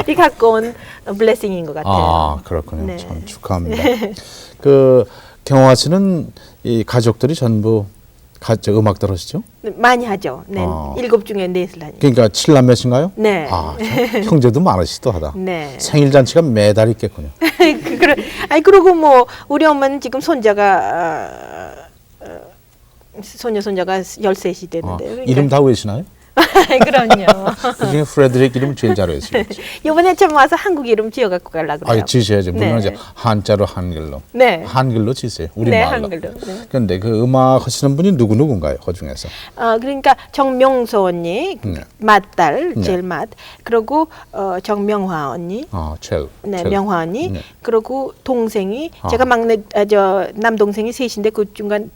이 갖고 온 블레싱인 것 같아요. 그렇군요. 네. 참 축하합니다. 경화 씨는 이 가족들이 전부 저 음악 들으시죠? 많이 하죠. 네. 아. 7 중에 4을 하니까. 그러니까 7남매신가요? 네. 아, 참 형제도 많으시도 하다. 네. 생일 잔치가 매달 있겠군요. 그리고 뭐 우리 엄마는 지금 손자가 손자가 13이 되는데. 그러니까. 이름 다 외우시나요? 그럼요. 그중에 프레드릭 이름 제일 잘 외우시죠. 이번에 좀 와서 한국 이름 지어갖고 가려고 그래요. 아, 지셔야죠. 물론 네. 이제 한자로 한글로. 네. 한글로 지세요. 우리 네, 말로. 한글로. 네. 그런데 그 음악 하시는 분이 누군가요? 그 중에서? 그러니까 정명소 언니, 네. 맏딸, 네. 제일 맏. 그리고 정명화 언니. 첼. 네, 명화 언니. 네. 그리고 동생이 아. 제가 막내 남동생이 셋인데 그 중간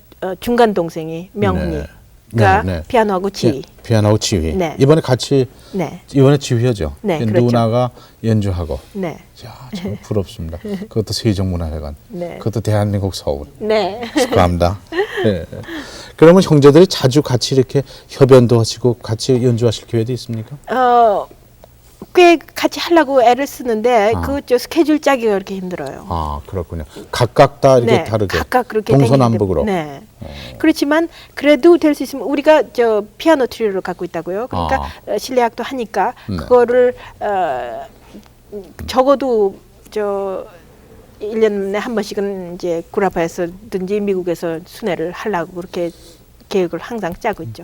동생이 명훈이. 네. 가 네, 네. 피아노하고 지휘. 피아노하고 지휘. 네. 이번에 같이 네. 이번에 지휘하죠. 네, 그렇죠. 누나가 연주하고. 네. 자, 참 부럽습니다. 그것도 세종문화회관. 네. 그것도 대한민국 서울. 네. 축하합니다. 네. 그러면 형제들이 자주 같이 이렇게 협연도 하시고 같이 연주하실 기회도 있습니까? 꽤 같이 하려고 애를 쓰는데 아. 그 스케줄 짜기가 그렇게 힘들어요. 아, 그렇군요. 각각 다 이렇게 네, 다르게. 각각 그렇게 동서남북으로. 네. 그렇지만 그래도 될 수 있으면 우리가 저 피아노 트리오를 갖고 있다고요. 그러니까 실내악도 하니까 네. 그거를 적어도 저 1년에 한 번씩은 이제 구라파에서든지 미국에서 순회를 하려고 그렇게 계획을 항상 짜고 있죠.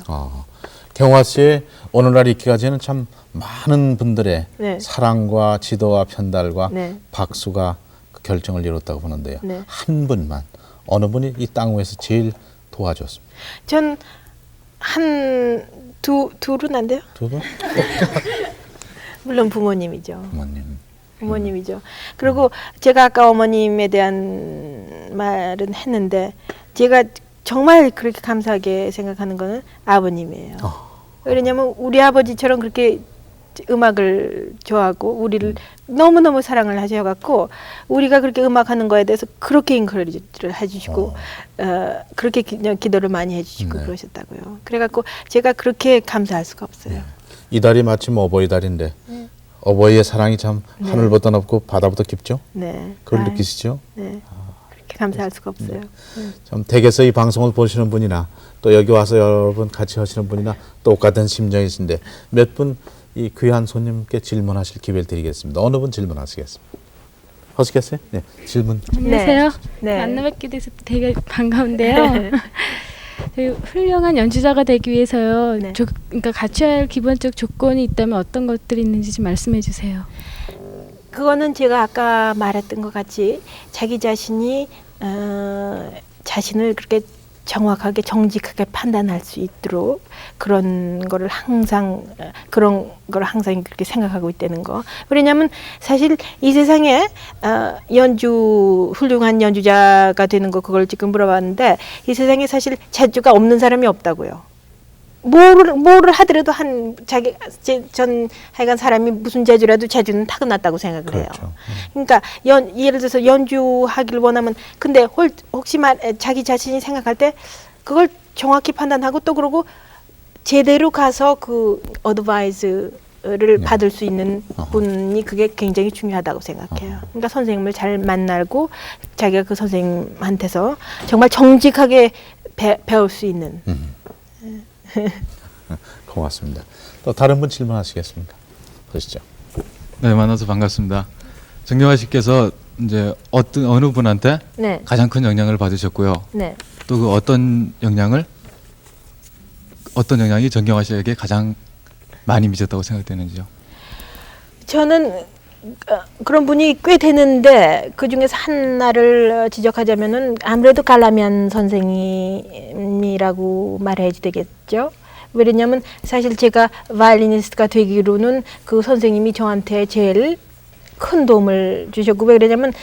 경화 씨의 오늘날 있기까지는 참 많은 분들의 네. 사랑과 지도와 편달과 네. 박수가 그 결정을 이뤘다고 보는데요. 네. 한 분만 어느 분이 이 땅 위에서 제일 도와줬습니다. 전 한 둘은 안 돼요? 두 분? 물론 부모님이죠. 부모님. 부모님이죠. 그리고 제가 아까 어머님에 대한 말은 했는데 제가 정말 그렇게 감사하게 생각하는 거는 아버님이에요. 왜냐하면 우리 아버지처럼 그렇게 음악을 좋아하고 우리를 너무너무 사랑을 하셔갖고 우리가 그렇게 음악하는 거에 대해서 그렇게 인커리지를 해주시고 그렇게 기도를 많이 해주시고 네. 그러셨다고요. 그래갖고 제가 그렇게 감사할 수가 없어요. 이달이 마침 어버이달인데 어버이의 사랑이 참 네. 하늘보다 높고 바다보다 깊죠? 네. 그걸 느끼시죠? 네. 그렇게 감사할 수가 없어요. 참 댁에서 이 방송을 보시는 분이나 또 여기 와서 여러분 같이 하시는 분이나 똑같은 심정이신데 몇 분 이 귀한 손님께 질문하실 기회를 드리겠습니다. 어느 분 질문하시겠습니다. 하시겠어요? 네, 질문. 안녕하세요. 네. 만나 뵙게 돼서 되게 반가운데요. 저희 훌륭한 연주자가 되기 위해서요. 네. 그러니까 갖춰야 할 기본적 조건이 있다면 어떤 것들이 있는지 좀 말씀해 주세요. 그거는 제가 아까 말했던 것 같이 자기 자신이 자신을 그렇게 정확하게 정직하게 판단할 수 있도록 그런 거를 항상 그렇게 생각하고 있다는 거. 왜냐하면 사실 이 세상에 훌륭한 연주자가 되는 거 그걸 지금 물어봤는데 이 세상에 사실 재주가 없는 사람이 없다고요. 뭐를 하더라도 전 하여간 사람이 무슨 재주라도 재주는 타고났다고 생각을 해요. 그렇죠. 그러니까 예를 들어서 연주하기를 원하면 근데 혹시 자기 자신이 생각할 때 그걸 정확히 판단하고 또 그러고 제대로 가서 그 어드바이스를 받을 수 있는 분이 그게 굉장히 중요하다고 생각해요. 그러니까 선생님을 잘 만나고 자기가 그 선생님한테서 정말 정직하게 배울 수 있는. 고맙습니다. 또 다른 분 질문하시겠습니까? 보시죠. 네, 만나서 반갑습니다. 정경화 씨께서 이제 어느 분한테 네. 가장 큰 영향을 받으셨고요. 네. 또 그 어떤 영향이 정경화 씨에게 가장 많이 미쳤다고 생각되는지요? 저는 그런 분이 꽤 되는데 그 중에서 하나를 지적하자면은 아무래도 갈라면 선생님이라고 말해야 되겠죠. 왜냐하면 사실 제가 바이올리니스트가 되기로는 그 선생님이 저한테 제일 큰 도움을 주셨고 왜 그러냐면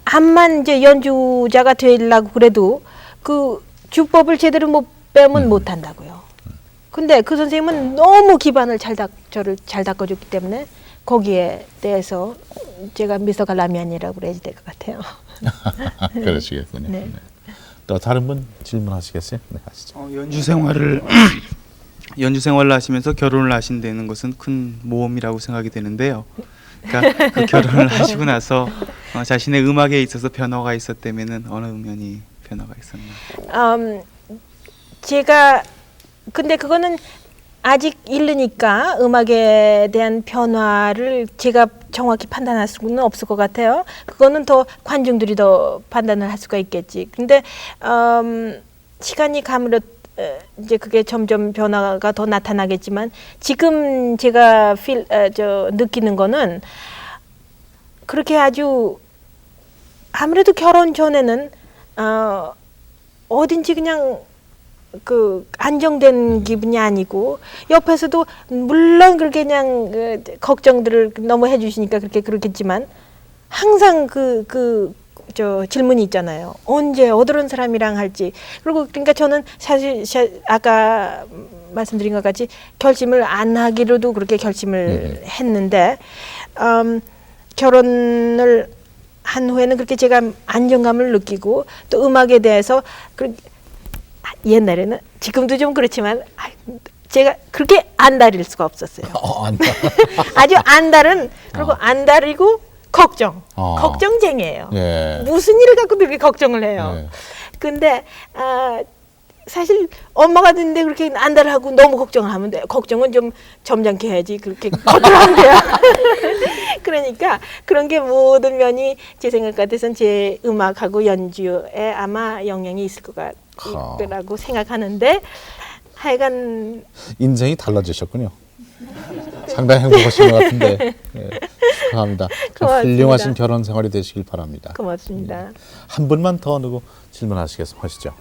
암만 이제 연주자가 되려고 그래도 그 주법을 제대로 못 배우면 못 한다고요. 근데 그 선생님은 너무 기반을 저를 잘 닦아줬기 때문에 거기에 대해서 제가 미스터 갈라미안이라고 그래야 될 것 같아요. 그러시겠군요. 네. 네. 또 다른 분 질문하시겠어요? 네, 하시죠. 연주 생활을 하시면서 결혼을 하신다는 것은 큰 모험이라고 생각이 되는데요. 그러니까 그 결혼을 하시고 나서 자신의 음악에 있어서 변화가 있었다면은 어느 면이 변화가 있었나? 제가 근데 그거는 아직 이르니까 음악에 대한 변화를 제가 정확히 판단할 수는 없을 것 같아요. 그거는 더 관중들이 더 판단을 할 수가 있겠지. 근데 시간이 가물어 이제 그게 점점 변화가 더 나타나겠지만 지금 제가 느끼는 거는 그렇게 아주 아무래도 결혼 전에는 어딘지 그냥 그 안정된 기분이 아니고 옆에서도 물론 그렇게 그냥 걱정들을 너무 해주시니까 그렇겠지만 항상 저 질문이 있잖아요. 언제 어떤 사람이랑 할지. 그리고 그러니까 저는 사실 아까 말씀드린 것 같이 결심을 안 하기로도 그렇게 결심을 했는데 결혼을 한 후에는 그렇게 제가 안정감을 느끼고 또 음악에 대해서 옛날에는 지금도 좀 그렇지만 제가 그렇게 안달일 수가 없었어요. 아주 안달은 그리고 안달이고 걱정쟁이에요. 예. 무슨 일을 갖고 그렇게 걱정을 해요. 예. 근데 사실 엄마가 듣는데 그렇게 안달하고 너무 걱정을 하면 돼요. 걱정은 좀 점잖게 해야지 그렇게 걱정하면 돼요. 그러니까 그런 게 모든 면이 제 생각 같아서는 제 음악하고 연주에 아마 영향이 있을 것 같다고 생각하는데 하여간 인생이 달라지셨군요. 상당히 행복하신 것 같은데 축하합니다. 고맙습니다. 훌륭하신 결혼 생활이 되시길 바랍니다. 고맙습니다. 한 분만 더 누구 질문하시겠습니까? 하시죠.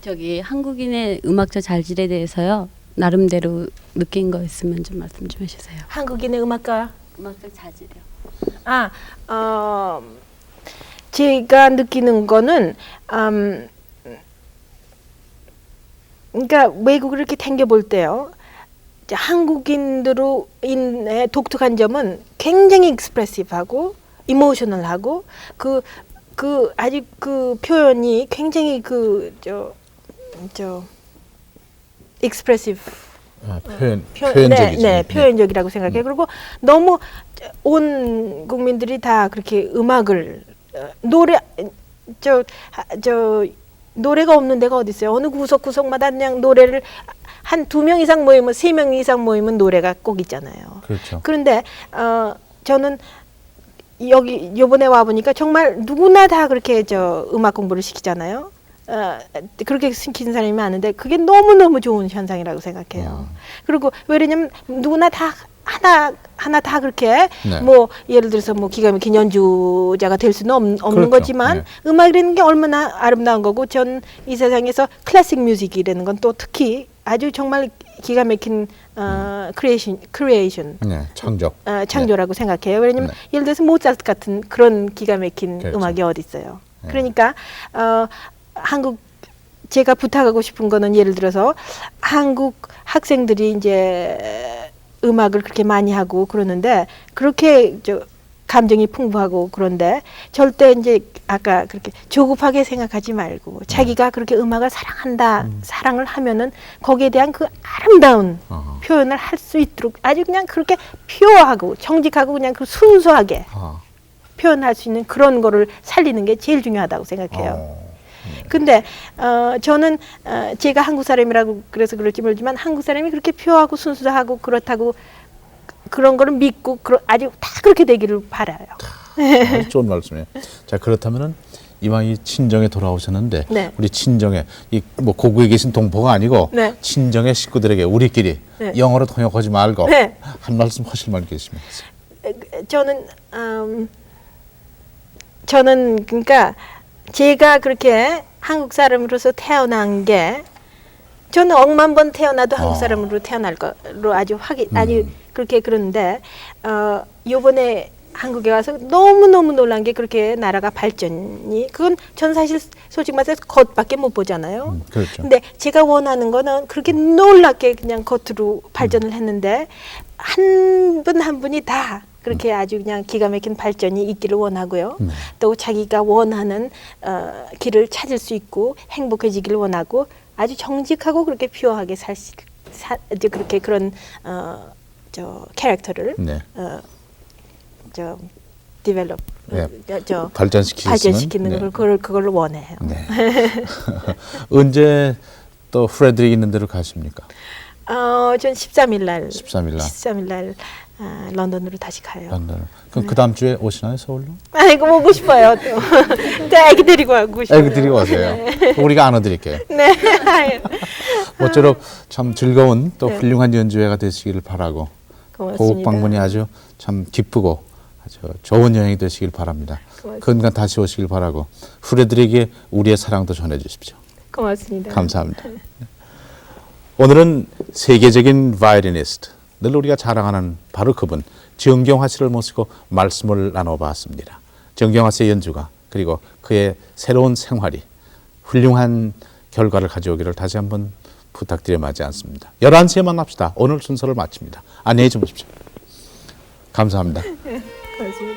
저기 한국인의 음악적 자질에 대해서요. 나름대로 느낀 거 있으면 좀 말씀 좀 해주세요. 한국인의 음악가 음악적 자질이요. 제가 느끼는 거는 그러니까 외국을 이렇게 탱겨볼 때요. 한국인들의 독특한 점은 굉장히 익스프레시브하고 이모셔널하고 아직 그 표현이 굉장히 익스프레시브 표현적이죠. 네, 표현적이라고 생각해요. 그리고 너무 온 국민들이 다 그렇게 음악을 노래가 없는 데가 어디 있어요? 어느 구석구석마다 그냥 노래를 한 2명 이상 모이면 3명 이상 모이면 노래가 꼭 있잖아요. 그렇죠. 그런데 저는 요번에 와 보니까 정말 누구나 다 그렇게 음악 공부를 시키잖아요. 그렇게 시키는 사람이 많은데 그게 너무너무 좋은 현상이라고 생각해요. 그리고 왜냐면 누구나 다 하나 다 그렇게 네. 뭐 예를 들어서 뭐 기가 막힌 연주자가 될 수는 없는 그렇죠. 거지만 네. 음악이라는 게 얼마나 아름다운 거고 전 이 세상에서 클래식 뮤직이라는 건 또 특히 아주 정말 기가 막힌 크리에이션 네, 창조라고 생각해요. 왜냐면 네. 예를 들어서 모차르트 같은 그런 기가 막힌 그렇죠. 음악이 어디 있어요. 네. 그러니까 제가 부탁하고 싶은 거는 예를 들어서 한국 학생들이 이제 음악을 그렇게 많이 하고 그러는데 그렇게 감정이 풍부하고 그런데 절대 이제 아까 그렇게 조급하게 생각하지 말고 자기가 그렇게 음악을 사랑을 하면은 거기에 대한 그 아름다운 표현을 할 수 있도록 아주 그냥 그렇게 퓨어하고 정직하고 그냥 그 순수하게 표현할 수 있는 그런 거를 살리는 게 제일 중요하다고 생각해요. 근데 저는 제가 한국 사람이라고 그래서 그럴지 모르지만 한국 사람이 그렇게 퓨어하고 순수하고 그렇다고 그런 거를 믿고 아주 다 그렇게 되기를 바라요. 아주 좋은 말씀이에요. 자, 그렇다면은 이왕 이 친정에 돌아오셨는데 네. 우리 친정에 뭐 고국에 계신 동포가 아니고 네. 친정의 식구들에게 우리끼리 네. 영어로 통역하지 말고 네. 한 말씀 하실 말 계시면 저는 그러니까 제가 그렇게 한국 사람으로서 태어난 게 저는 억만 번 태어나도 한국 사람으로 태어날 거로 아주 그렇게 그런데 요번에 한국에 와서 너무너무 놀란 게 그렇게 나라가 발전이 그건 전 사실 솔직히 말해서 겉밖에 못 보잖아요. 그렇죠. 근데 제가 원하는 거는 그렇게 놀랍게 그냥 겉으로 발전을 했는데 한 분 한 분이 다 그렇게 아주 그냥 기가 막힌 발전이 있기를 원하고요. 또 자기가 원하는 길을 찾을 수 있고 행복해지기를 원하고 아주 정직하고 그렇게 퓨어하게 그렇게 그런 캐릭터를 네. 디벨롭 네. 발전시키는 그걸로 원해요. 네. 언제 또 프레드릭 있는 대로 가십니까? 전 13일 날 13일 날 런던으로 다시 가요. 런던. 그럼 그 다음 주에 오시나요, 서울로? 이거 오고 싶어요. 또. 또 애기 데리고 가고 싶어요. 애기 데리고 오세요. 우리가 안아드릴게요. 네. 모쪼록 참 즐거운 또 훌륭한 연주회가 되시기를 바라고 고맙습니다. 고국 방문이 아주 참 기쁘고 아주 좋은 여행이 되시길 바랍니다. 고맙습니다. 건강 다시 오시길 바라고 프레드릭에게 우리의 사랑도 전해 주십시오. 고맙습니다. 감사합니다. 오늘은 세계적인 바이올리니스트, 늘 우리가 자랑하는 바로 그분 정경화 씨를 모시고 말씀을 나눠봤습니다. 정경화 씨의 연주가 그리고 그의 새로운 생활이 훌륭한 결과를 가져오기를 다시 한번 부탁드려 마지 않습니다. 11시에 만납시다. 오늘 순서를 마칩니다. 안녕히 주무십시오. 감사합니다. 고맙습니다.